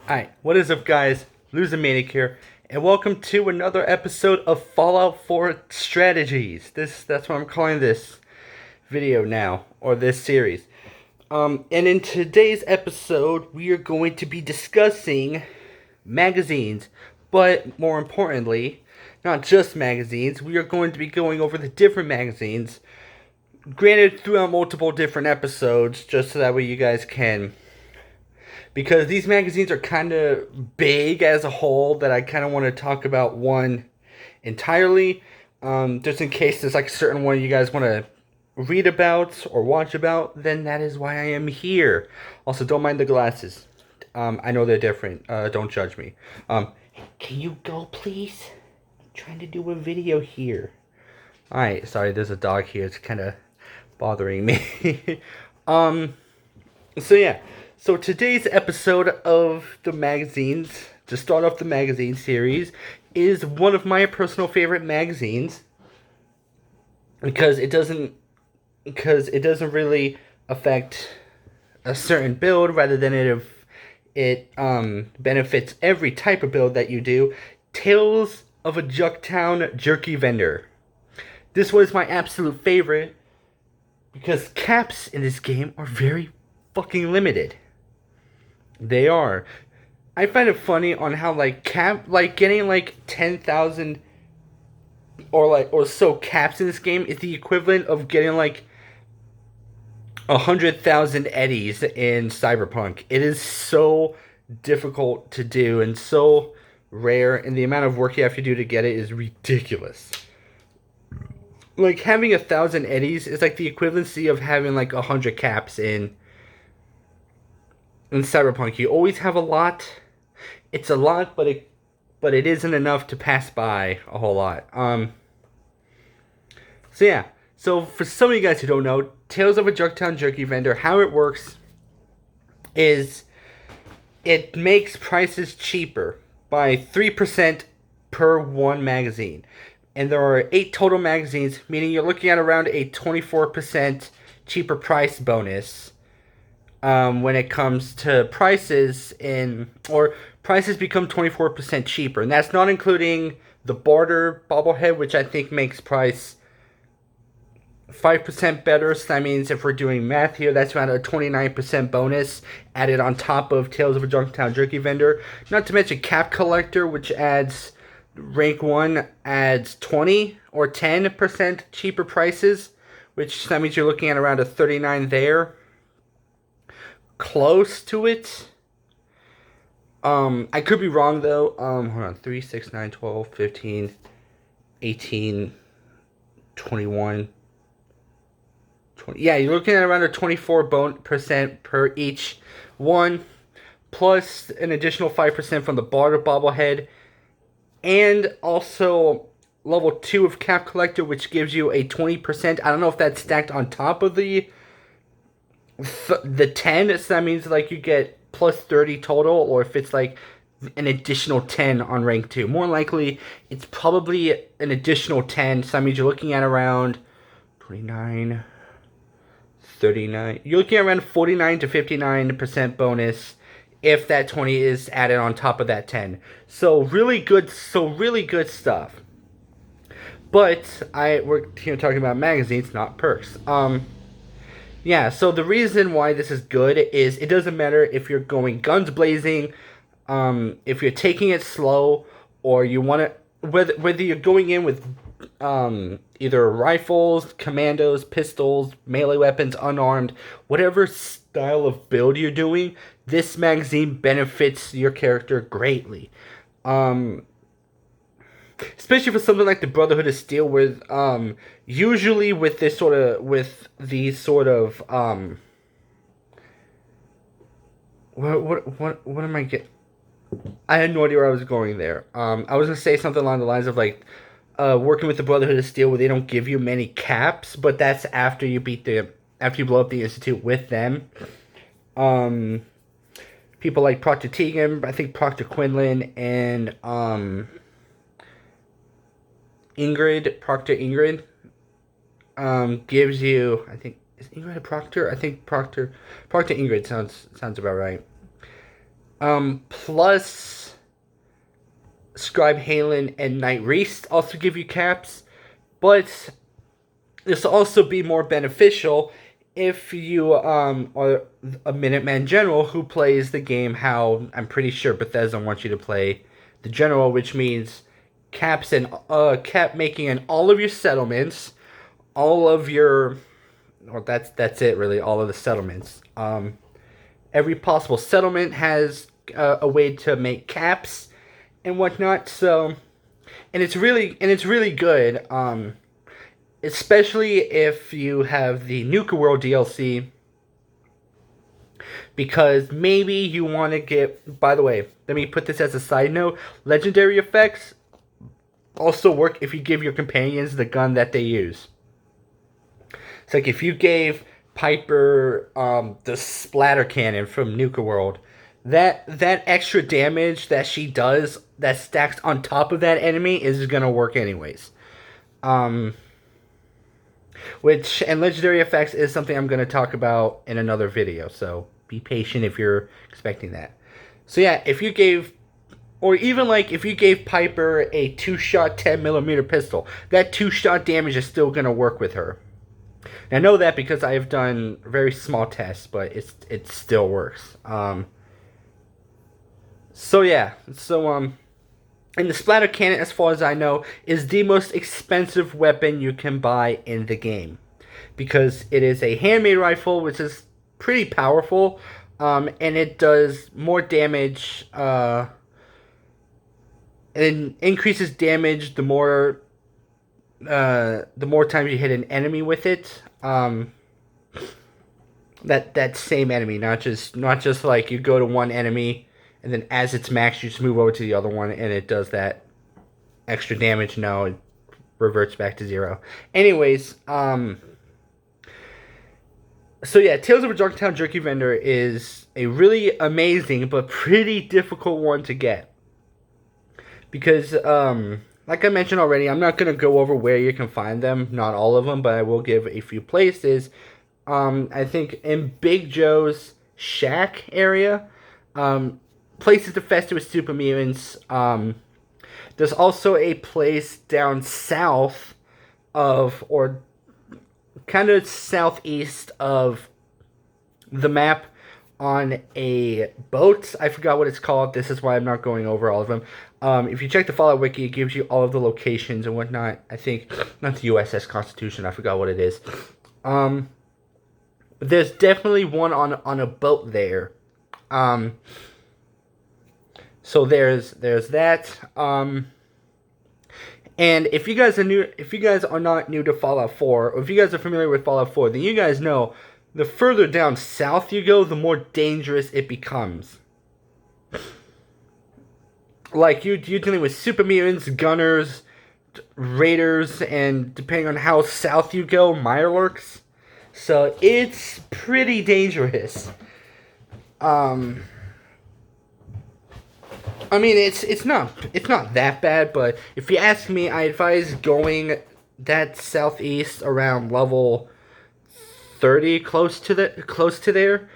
Alright, what is up guys? Manic here, and welcome to another episode of Fallout 4 Strategies. That's what I'm calling this video now, or this series. And in today's episode, we are going to be discussing magazines, but more importantly, not just magazines, we are going to be going over the different magazines, granted throughout multiple different episodes, just so that way you guys can, because these magazines are kind of big as a whole, that I kind of want to talk about one entirely, just in case there's like a certain one you guys want to read about or watch about, then that is why I am here. Also, don't mind the glasses. I know they're different. Don't judge me. Can you go, please? I'm trying to do a video here. Alright, sorry, there's a dog here. It's kind of bothering me. So yeah. So today's episode of the magazines, to start off the magazine series, is one of my personal favorite magazines because it doesn't really affect a certain build, rather than it benefits every type of build that you do. Tales of a Junktown Jerky Vendor. This was my absolute favorite because caps in this game are very fucking limited. They are. I find it funny on how getting 10,000 or so caps in this game is the equivalent of getting 100,000 eddies in Cyberpunk. It is so difficult to do and so rare, and the amount of work you have to do to get it is ridiculous. Like, having 1,000 eddies is like the equivalency of having 100 caps in Cyberpunk. You always have a lot. It's a lot, but it isn't enough to pass by a whole lot. So yeah. So for some of you guys who don't know, Tales of a Junktown Jerky Vendor, how it works is it makes prices cheaper by 3% per one magazine. And there are 8 total magazines, meaning you're looking at around a 24% cheaper price bonus. When it comes to prices prices become 24% cheaper, and that's not including the barter bobblehead, which I think makes price 5% better. So that means, if we're doing math here, that's around a 29% bonus added on top of Tales of a Junktown Jerky Vendor. Not to mention Cap Collector, which adds rank 1 adds 20 or 10% cheaper prices, which that means you're looking at around a 39 there. Close to it. I could be wrong though. Hold on. 3, 6, 9, 12, 15, 18, 21, 20. Yeah, you're looking at around a 24% per each one, plus an additional 5% from the barter bobblehead, and also level 2 of Cap Collector, which gives you a 20%. I don't know if that's stacked on top of the 10, so that means you get plus 30 total, or if it's an additional 10 on rank 2. More likely it's probably an additional 10, so that means you're looking at around 29, 39, you're looking at around 49 to 59% bonus if that 20 is added on top of that 10. So really good stuff. But we're here talking about magazines, not perks. Yeah, so the reason why this is good is it doesn't matter if you're going guns blazing, if you're taking it slow, or you want to, whether you're going in with either rifles, commandos, pistols, melee weapons, unarmed, whatever style of build you're doing, this magazine benefits your character greatly. Especially for something like the Brotherhood of Steel, with usually with these sort of what am I getting? I had no idea where I was going there. I was gonna say something along the lines of working with the Brotherhood of Steel, where they don't give you many caps, but that's after you blow up the Institute with them. People like Proctor Tegan, I think Proctor Quinlan, and Proctor Ingrid, gives you, I think, is Ingrid a Proctor? I think Proctor Ingrid sounds about right. Plus Scribe Halen and Night Reist also give you caps, but this will also be more beneficial if you are a Minuteman General who plays the game how I'm pretty sure Bethesda wants you to play the General, which means caps and cap making in all of your settlements, all of your, well, that's it really, all of the settlements. Every possible settlement has a way to make caps and whatnot. So, and it's really good. Especially if you have the Nuka World DLC, because maybe you want to get. By the way, let me put this as a side note: legendary effects also work if you give your companions the gun that they use. It's like if you gave Piper the Splatter Cannon from Nuka World, that extra damage that she does that stacks on top of that enemy is gonna work anyways. Which, and legendary effects is something I'm going to talk about in another video, so be patient if you're expecting that. So yeah, if you gave, or even like if you gave Piper a 2-shot 10mm pistol, that 2-shot damage is still going to work with her. And I know that because I've done very small tests, but it still works. So yeah, and the Splatter Cannon, as far as I know, is the most expensive weapon you can buy in the game. Because it is a handmade rifle, which is pretty powerful, and it does more damage, and increases damage the more times you hit an enemy with it. That same enemy, not just like you go to one enemy, and then as it's maxed, you just move over to the other one, and it does that extra damage. No, it reverts back to 0. Anyways, so yeah, Tales of a Junktown Jerky Vendor is a really amazing but pretty difficult one to get. Because, like I mentioned already, I'm not going to go over where you can find them. Not all of them, but I will give a few places. I think in Big Joe's shack area, places infested with super mutants. There's also a place down south of, or kind of southeast of the map on a boat. I forgot what it's called. This is why I'm not going over all of them. If you check the Fallout Wiki, it gives you all of the locations and whatnot. I think, not the USS Constitution, I forgot what it is. There's definitely one on a boat there. So there's that. And if you guys are not new to Fallout 4, or if you guys are familiar with Fallout 4, then you guys know the further down south you go, the more dangerous it becomes. Like you're dealing with super mutants, gunners, raiders, and depending on how south you go, mirelurks. So it's pretty dangerous. I mean, it's not that bad, but if you ask me, I advise going that southeast around level 30, close to there.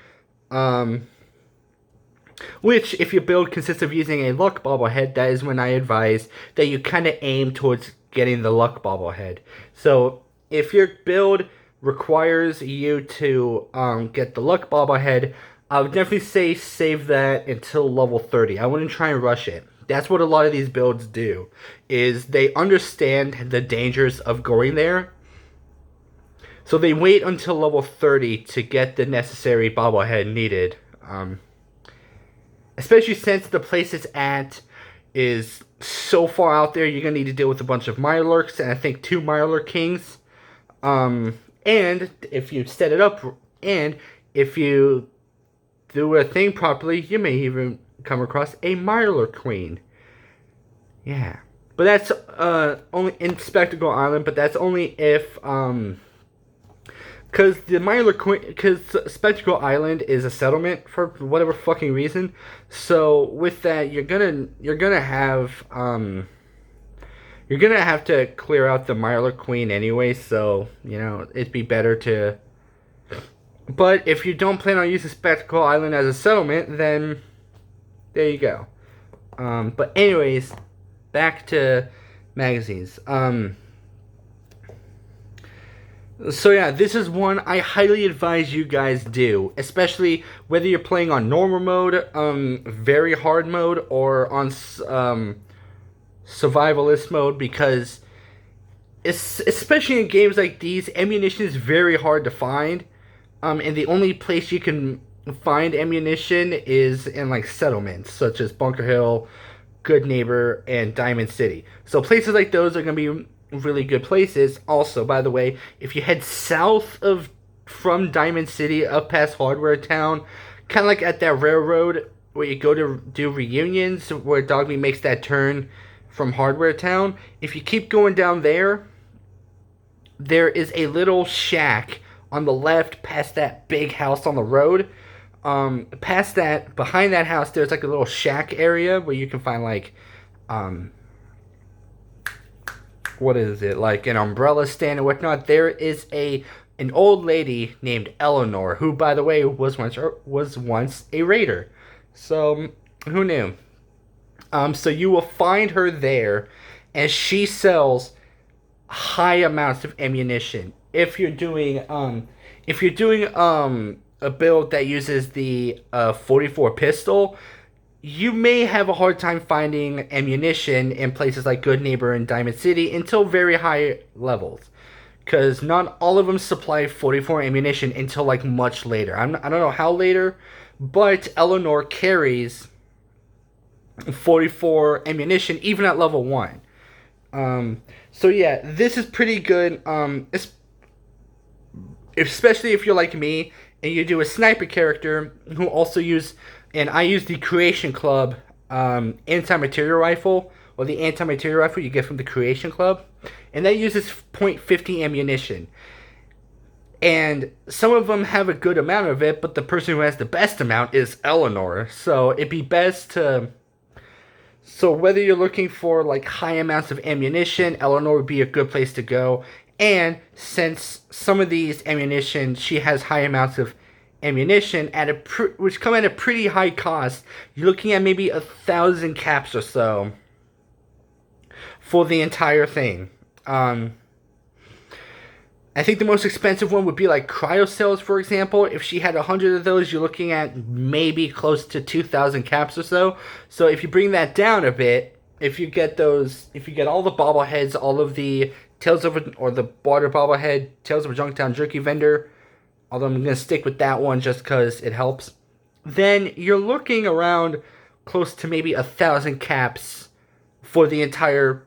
Which, if your build consists of using a luck bobblehead, that is when I advise that you kind of aim towards getting the luck bobblehead. So if your build requires you to get the luck bobblehead, I would definitely say save that until level 30. I wouldn't try and rush it. That's what a lot of these builds do, is they understand the dangers of going there. So they wait until level 30 to get the necessary bobblehead needed. Especially since the place it's at is so far out there, you're going to need to deal with a bunch of Mirelurks, and I think 2 Mirelurk Kings. And if you set it up, and if you do a thing properly, you may even come across a Mirelurk Queen. Yeah. But that's only in Spectacle Island, but that's only if because the Mirelurk Queen, because Spectacle Island is a settlement for whatever fucking reason. So with that, you're gonna have to clear out the Mirelurk Queen anyway. So you know it'd be better to. But if you don't plan on using Spectacle Island as a settlement, then There you go. But anyways, back to magazines. So yeah, this is one I highly advise you guys do, especially whether you're playing on normal mode, very hard mode, or on survivalist mode, because especially in games like these, ammunition is very hard to find, and the only place you can find ammunition is in like settlements such as Bunker Hill, Good Neighbor, and Diamond City. So places like those are going to be really good places. Also, by the way, if you head south of from Diamond City up past Hardware Town, kind of like at that railroad where you go to do reunions, where Dogmeat makes that turn from Hardware Town, if you keep going down there, there is a little shack on the left past that big house on the road. Past that, behind that house, there's like a little shack area where you can find like, what is it, like an umbrella stand and whatnot. There is an old lady named Eleanor, who, by the way, was once a raider. So who knew? So you will find her there, and she sells high amounts of ammunition. If you're doing a build that uses the 44 pistol, you may have a hard time finding ammunition in places like Good Neighbor and Diamond City until very high levels, because not all of them supply 44 ammunition until like much later. I don't know how later, but Eleanor carries 44 ammunition even at level 1. So yeah, this is pretty good, especially if you're like me and you do a sniper character who also and I use the Creation Club anti-material rifle, or the anti-material rifle you get from the Creation Club, and that uses .50 ammunition. And some of them have a good amount of it, but the person who has the best amount is Eleanor. So it'd be best to... So whether you're looking for like high amounts of ammunition, Eleanor would be a good place to go. And since some of these ammunition, she has high amounts of ammunition which come at a pretty high cost. You're looking at maybe 1,000 caps or so for the entire thing. I think the most expensive one would be like cryo cells, for example. If she had 100 of those, you're looking at maybe close to 2,000 caps or so. So if you bring that down a bit, if you get all the bobbleheads, all of the or the water bobblehead, Tales of a Junktown Jerky vendor, although I'm going to stick with that one just because it helps, then you're looking around close to maybe 1,000 caps for the entire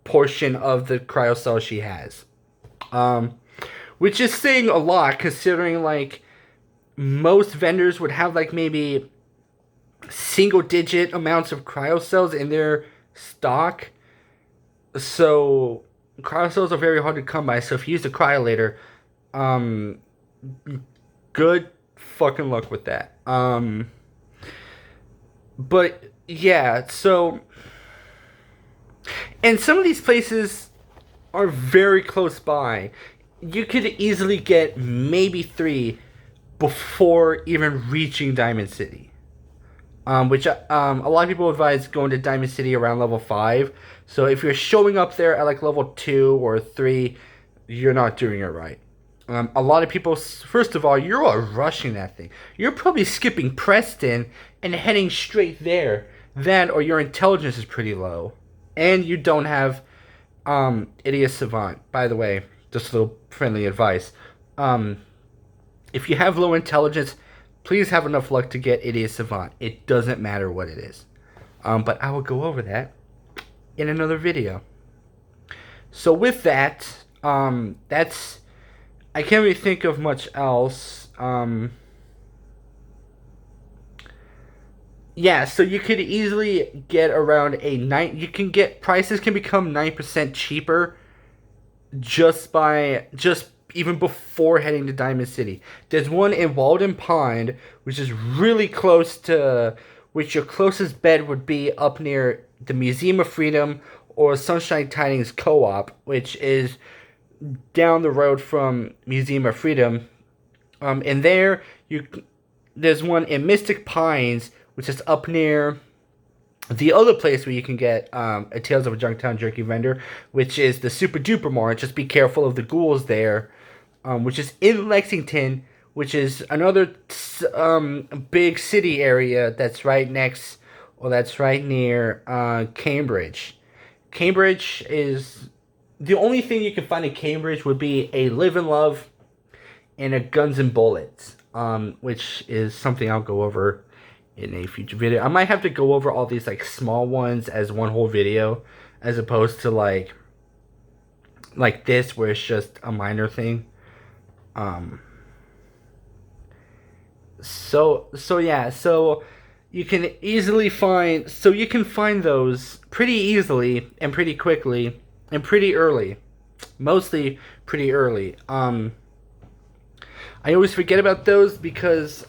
portion of the cryo cell she has. Which is saying a lot, considering like most vendors would have like maybe single-digit amounts of cryo cells in their stock. So cryo cells are very hard to come by. So if you use the cryolator, good fucking luck with that. But yeah, so, and some of these places are very close by. You could easily get maybe 3 before even reaching Diamond City. Which a lot of people advise going to Diamond City around level 5. So if you're showing up there at like level 2 or 3, you're not doing it right. A lot of people, first of all, you're rushing that thing. You're probably skipping Preston and heading straight there. That, or your intelligence is pretty low. And you don't have Idiot Savant. By the way, just a little friendly advice. If you have low intelligence, please have enough luck to get Idiot Savant. It doesn't matter what it is. But I will go over that in another video. So with that, that's... I can't really think of much else. Yeah, so you could easily get around prices can become 9% cheaper just even before heading to Diamond City. There's one in Walden Pond, which is really close to, which your closest bed would be up near the Museum of Freedom or Sunshine Tidings Co-op, which is down the road from Museum of Freedom. And there's one in Mystic Pines, which is up near the other place where you can get a Tales of a Junktown Jerky vendor, which is the Super Duper Mart. Just be careful of the ghouls there, which is in Lexington, which is another big city area that's right next, or that's right near Cambridge. Cambridge is the only thing you can find in Cambridge would be a Live and Love and a Guns and Bullets, which is something I'll go over in a future video. I might have to go over all these like small ones as one whole video, as opposed to like this where it's just a minor thing. So yeah, so you can easily find, you can find those pretty easily and pretty quickly and pretty early, mostly pretty early. I always forget about those because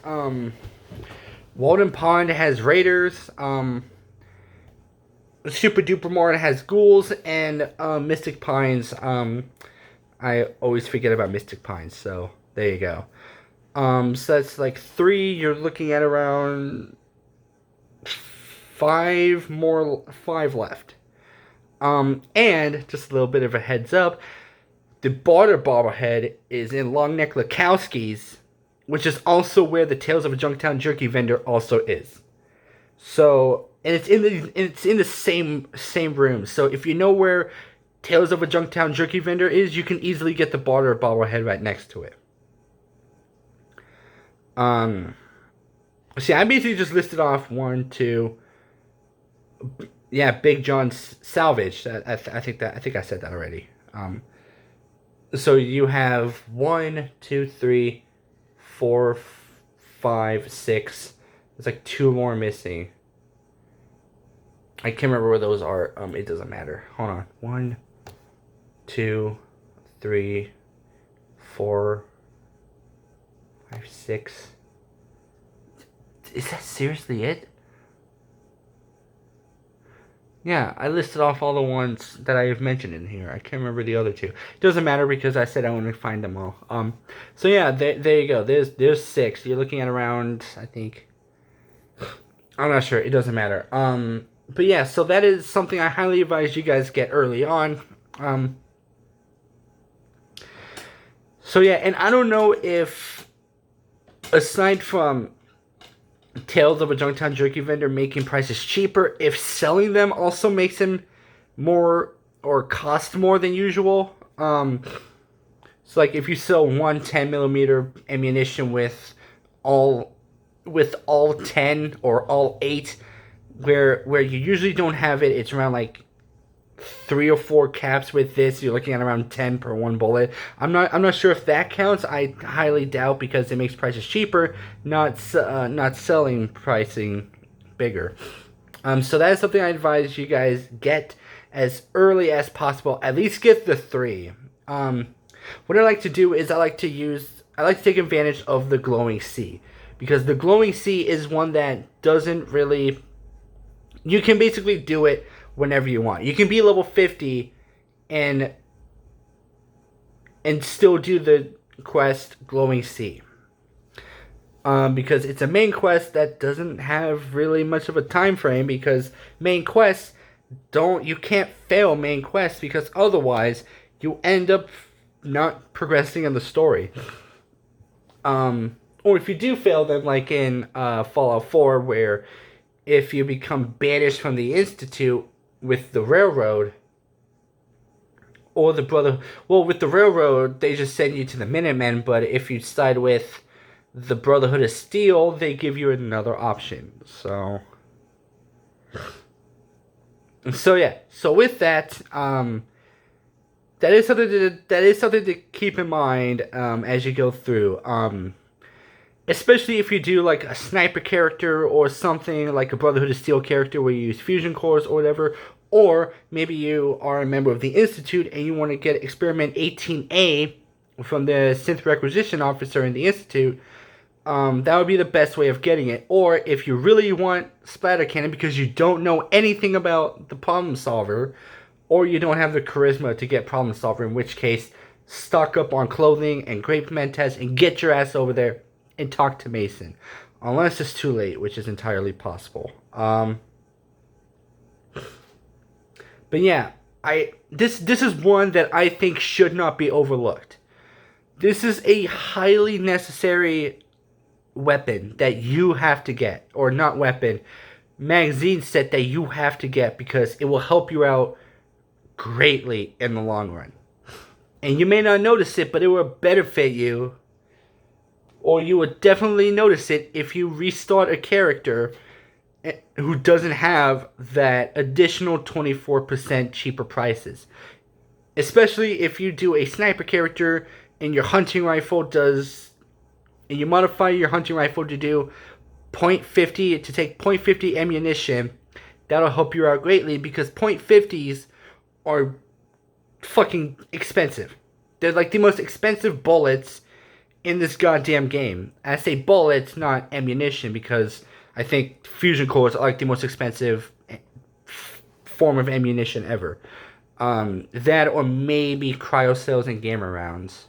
Walden Pond has raiders, Super Duper Mart has ghouls, and Mystic Pines, I always forget about Mystic Pines, so there you go. So that's like 3, you're looking at around 5 left. And just a little bit of a heads up, the Barter Bobblehead is in Long Neck Lukowski's, which is also where the Tales of a Junktown Jerky vendor also is. So, and it's in the same room. So if you know where Tales of a Junktown Jerky vendor is, you can easily get the Barter Bobblehead right next to it. See, I basically just listed off 1, 2. Yeah, Big John's Salvage. I think I said that already. So you have 1, 2, 3, 4, 5, 6. There's like 2 more missing. I can't remember where those are. It doesn't matter. Hold on. 1, 2, 3, 4, 5, 6. Is that seriously it? Yeah, I listed off all the ones that I have mentioned in here. I can't remember the other 2. It doesn't matter because I said I want to find them all. So yeah, there you go. There's 6. You're looking at around, I think, I'm not sure. It doesn't matter. But yeah, so that is something I highly advise you guys get early on. So yeah, and I don't know if, aside from Tales of a Junktown Jerky vendor making prices cheaper, if selling them also makes them more or cost more than usual. So like if you sell one 10mm ammunition with all 10 or all 8, where you usually don't have it, it's around like 3 or 4 caps. With this, you're looking at around 10 per 1 bullet. I'm not sure if that counts. I highly doubt, because it makes prices cheaper, not selling pricing bigger. So that is something I advise you guys get as early as possible. At least get the 3. What I like to do is I like to take advantage of the Glowing Sea, because the Glowing Sea is one that doesn't really, you can basically do it whenever you want. You can be level 50 and still do the quest Glowing Sea. Because it's a main quest that doesn't have really much of a time frame, because main quests you can't fail main quests, because otherwise you end up not progressing in the story. Or if you do fail them, like in Fallout 4, where if you become banished from the Institute with the Railroad, or the Brother, well, with the Railroad, they just send you to the Minutemen, but if you side with the Brotherhood of Steel, they give you another option. So yeah. So with that, that is something to keep in mind as you go through. Especially if you do like a sniper character, or something like a Brotherhood of Steel character where you use fusion cores or whatever. Or maybe you are a member of the Institute and you want to get Experiment 18A from the Synth Requisition Officer in the Institute. That would be the best way of getting it. Or if you really want Splatter Cannon because you don't know anything about the Problem Solver, or you don't have the charisma to get Problem Solver, in which case, stock up on clothing and Grape Mentas and get your ass over there and talk to Mason. Unless it's too late, which is entirely possible. But yeah, this is one that I think should not be overlooked. This is a highly necessary weapon that you have to get, or not weapon, magazine set that you have to get, because it will help you out greatly in the long run. And you may not notice it, but it will benefit you, or you would definitely notice it if you restart a character who doesn't have that additional 24% cheaper prices. Especially if you do a sniper character and your hunting rifle does, and you modify your hunting rifle to do .50, to take .50 ammunition. That'll help you out greatly, because .50s are fucking expensive. They're like the most expensive bullets in this goddamn game. I say bullets, not ammunition, because I think fusion cores are like the most expensive form of ammunition ever. That, or maybe cryo cells and gamma rounds.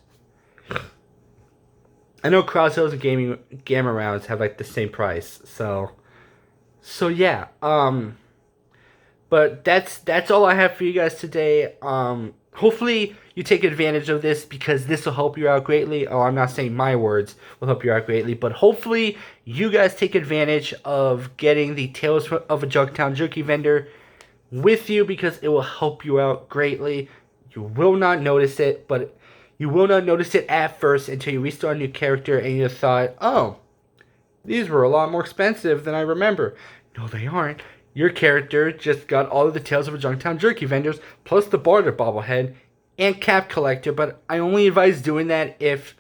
I know cryo cells and gamma rounds have like the same price. So yeah. But that's all I have for you guys today. Hopefully you take advantage of this, because this will help you out greatly. Oh, I'm not saying my words will help you out greatly, but hopefully you guys take advantage of getting the Tales of a Junktown Jerky vendor with you, because it will help you out greatly. You will not notice it, but you will not notice it at first until you restart a new character and you thought, oh, these were a lot more expensive than I remember. No, they aren't. Your character just got all of the Tales of a Junktown Jerky vendors, plus the barter bobblehead and cap collector, but I only advise doing that if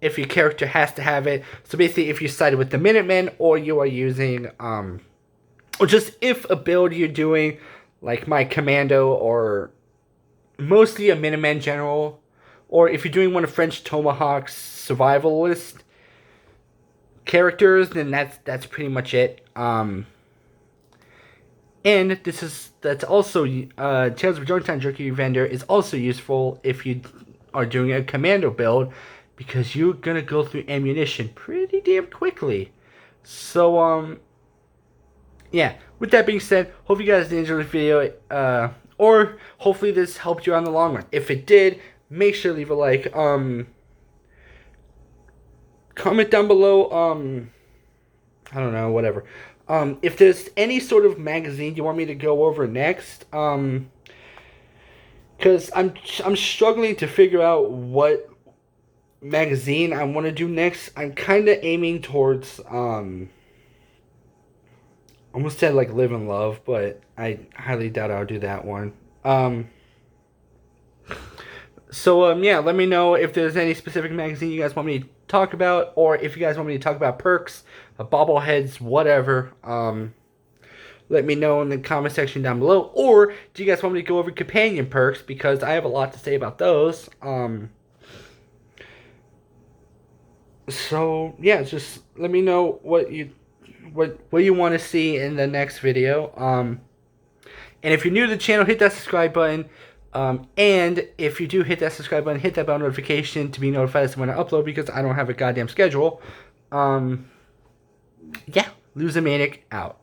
your character has to have it. So basically, if you sided with the Minutemen, or you are using, or just if a build you're doing, like my Commando, or mostly a Minutemen General, or if you're doing one of French Tomahawk's survivalist characters, then that's pretty much it. And that's also Tales of Junktown Jerky vendor is also useful if you are doing a Commando build, because you're gonna go through ammunition pretty damn quickly. So yeah. With that being said, hope you guys enjoyed the video, or hopefully this helped you out in the long run. If it did, make sure to leave a like. Comment down below. I don't know, whatever. If there's any sort of magazine you want me to go over next, because I'm struggling to figure out what magazine I want to do next. I'm kind of aiming towards, almost said like Live and Love, but I highly doubt I'll do that one. So yeah, let me know if there's any specific magazine you guys want me to talk about, or if you guys want me to talk about perks, bobbleheads, whatever. Let me know in the comment section down below. Or do you guys want me to go over companion perks, because I have a lot to say about those. So yeah, just let me know what you want to see in the next video. And if you're new to the channel, hit that subscribe button. And if you do hit that subscribe button, hit that bell notification to be notified as to when I upload, because I don't have a goddamn schedule. Yeah, Lose a Manic out.